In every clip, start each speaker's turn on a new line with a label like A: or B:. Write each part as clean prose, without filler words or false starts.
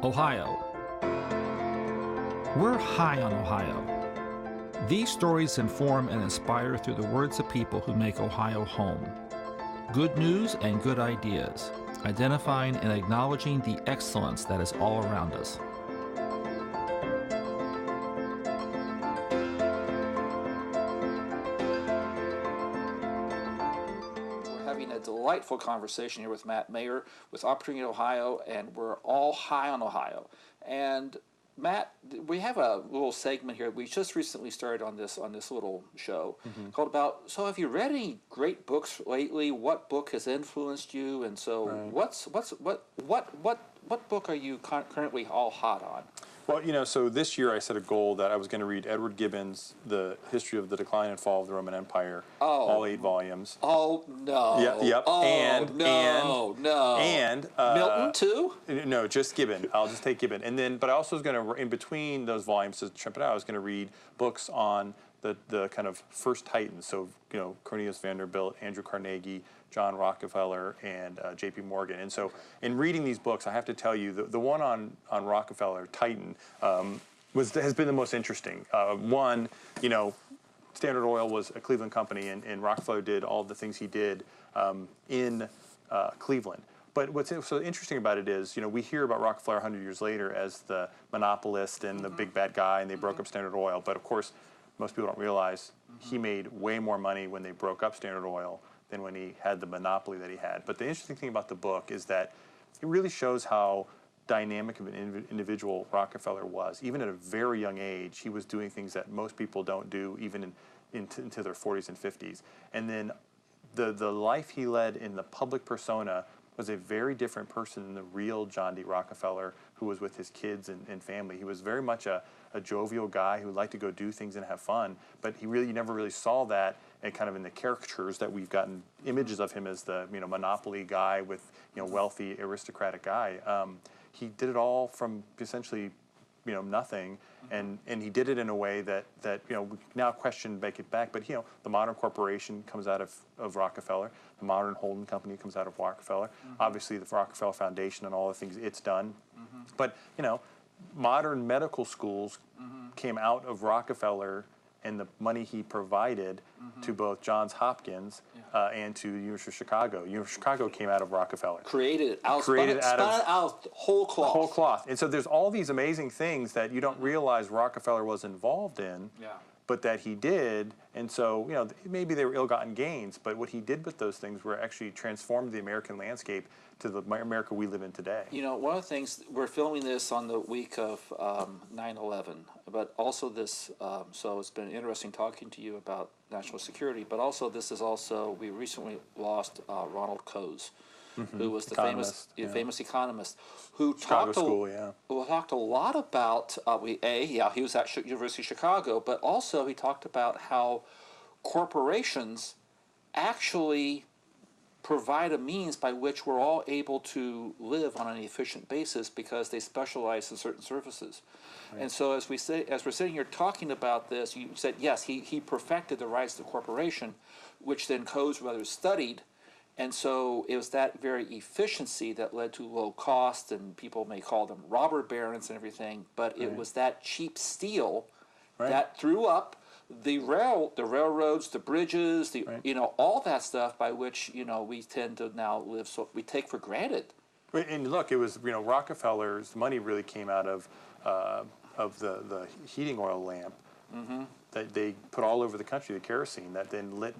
A: Ohio. We're high on Ohio. These stories inform and inspire through the words of people who make Ohio home. Good news and good ideas, identifying and acknowledging the excellence that is all around us. We're having a delightful conversation here with Matt Mayer with Opportunity Ohio, and we're all high on Ohio. And Matt, we have a little segment here. We just recently started on this little show called about. So, have you read any great books lately? What book has influenced you? And so, what book are you currently all hot on?
B: Well, so this year I set a goal that I was going to read Edward Gibbon's The History of the Decline and Fall of the Roman Empire, all 8 volumes.
A: Oh no!
B: Yep.
A: Oh
B: and
A: Milton too?
B: No, just Gibbon. I'll just take Gibbon, and then. But I also was going to, in between those volumes, to trip it out, I was going to read books on the kind of first titans. So Cornelius Vanderbilt, Andrew Carnegie, John Rockefeller, and J.P. Morgan. And so in reading these books, I have to tell you, the one on Rockefeller, Titan, has been the most interesting. One, Standard Oil was a Cleveland company, and Rockefeller did all the things he did in Cleveland. But what's so interesting about it is, we hear about Rockefeller 100 years later as the monopolist and the big bad guy, and they broke up Standard Oil. But of course, most people don't realize he made way more money when they broke up Standard Oil than when he had the monopoly that he had. But the interesting thing about the book is that it really shows how dynamic of an individual Rockefeller was. Even at a very young age, he was doing things that most people don't do, even into their 40s and 50s. And then the life he led in the public persona was a very different person than the real John D. Rockefeller, who was with his kids and family. He was very much a jovial guy who liked to go do things and have fun, but you never really saw that and kind of in the caricatures that we've gotten images of him as the monopoly guy with wealthy aristocratic guy. He did it all from essentially nothing, and he did it in a way that we now question, make it back. But the modern corporation comes out of Rockefeller. The modern holding company comes out of Rockefeller. Obviously, the Rockefeller Foundation and all the things it's done. But modern medical schools came out of Rockefeller and the money he provided to both Johns Hopkins and to the University of Chicago. University of Chicago came out of Rockefeller.
A: Created out of whole cloth.
B: Whole cloth. And so there's all these amazing things that you don't realize Rockefeller was involved in, but that he did. And so, maybe they were ill-gotten gains, but what he did with those things were actually transformed the American landscape to the America we live in today.
A: One of the things, we're filming this on the week of 9/11, but also this, so it's been interesting talking to you about national security, but also we recently lost Ronald Coase, who was the famous economist, who talked a lot about, he was at University of Chicago, but also he talked about how corporations actually provide a means by which we're all able to live on an efficient basis because they specialize in certain services. Right. And so as we're sitting here talking about this, you said, yes, he perfected the rights of the corporation, which then Coase rather studied. And so it was that very efficiency that led to low cost, and people may call them robber barons and everything, but it was that cheap steel that threw up the railroads, the bridges, all that stuff by which we tend to now live. So we take for granted.
B: And look, it was Rockefeller's money really came out of the heating oil lamp that they put all over the country, the kerosene that then lit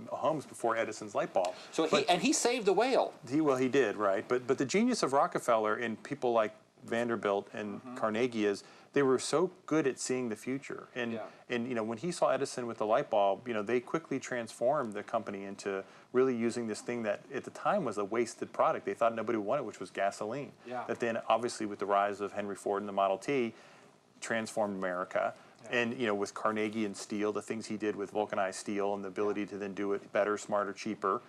B: homes before Edison's light bulb.
A: So he saved the whale.
B: He did, right? But the genius of Rockefeller and people like Vanderbilt and Carnegie is they were so good at seeing the future. And when he saw Edison with the light bulb, they quickly transformed the company into really using this thing that at the time was a wasted product. They thought nobody wanted, which was gasoline. That then obviously with the rise of Henry Ford and the Model T transformed America. And with Carnegie and steel, the things he did with vulcanized steel and the ability to then do it better, smarter, cheaper.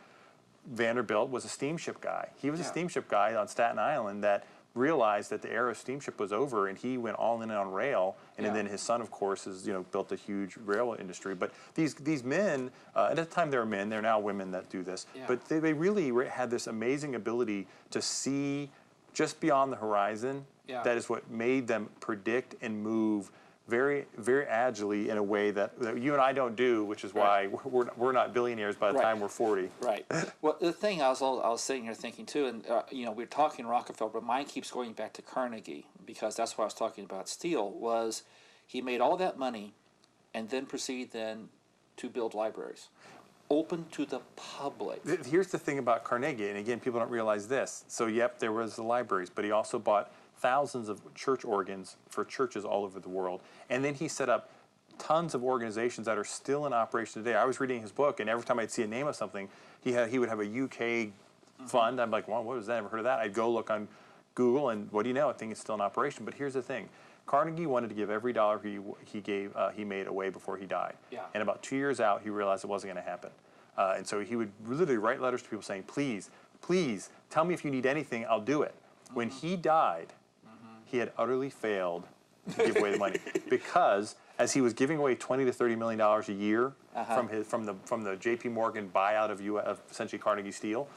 B: Vanderbilt was a steamship guy. He was a steamship guy on Staten Island that realized that the era of steamship was over, and he went all in on rail. And then his son, of course, has built a huge rail industry. But these men, at the time they were men, they're now women that do this. But they really had this amazing ability to see just beyond the horizon
A: Yeah.
B: That is what made them predict and move very, very agilely in a way that you and I don't do, which is why we're not billionaires by the time we're 40.
A: Right. Well, the thing I was sitting here thinking too, and we're talking Rockefeller, but mine keeps going back to Carnegie, because that's what I was talking about. Steele was, he made all that money, and then proceeded then to build libraries, open to the public.
B: Here's the thing about Carnegie, and again, people don't realize this. So, yep, there was the libraries, but he also bought thousands of church organs for churches all over the world. And then he set up tons of organizations that are still in operation today. I was reading his book, and every time I'd see a name of something, he would have a UK fund. I'm like, well, what was that? I never heard of that. I'd go look on Google, and what do you know? I think it's still in operation. But here's the thing. Carnegie wanted to give every dollar he made away before he died.
A: Yeah.
B: And about 2 years out, he realized it wasn't going to happen. And so he would literally write letters to people saying, please, please, tell me if you need anything, I'll do it. When he died, he had utterly failed to give away the money, because as he was giving away $20 to $30 million a year from the J.P. Morgan buyout of essentially Carnegie Steel,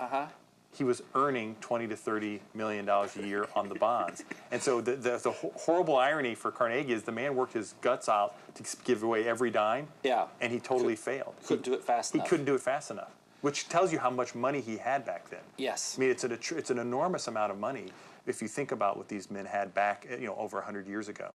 B: he was earning $20 to $30 million a year on the bonds. And so the horrible irony for Carnegie is the man worked his guts out to give away every dime, and he totally failed.
A: Couldn't do it fast enough.
B: He couldn't do it fast enough, which tells you how much money he had back then.
A: Yes.
B: I mean, it's an enormous amount of money if you think about what these men had back, over 100 years ago.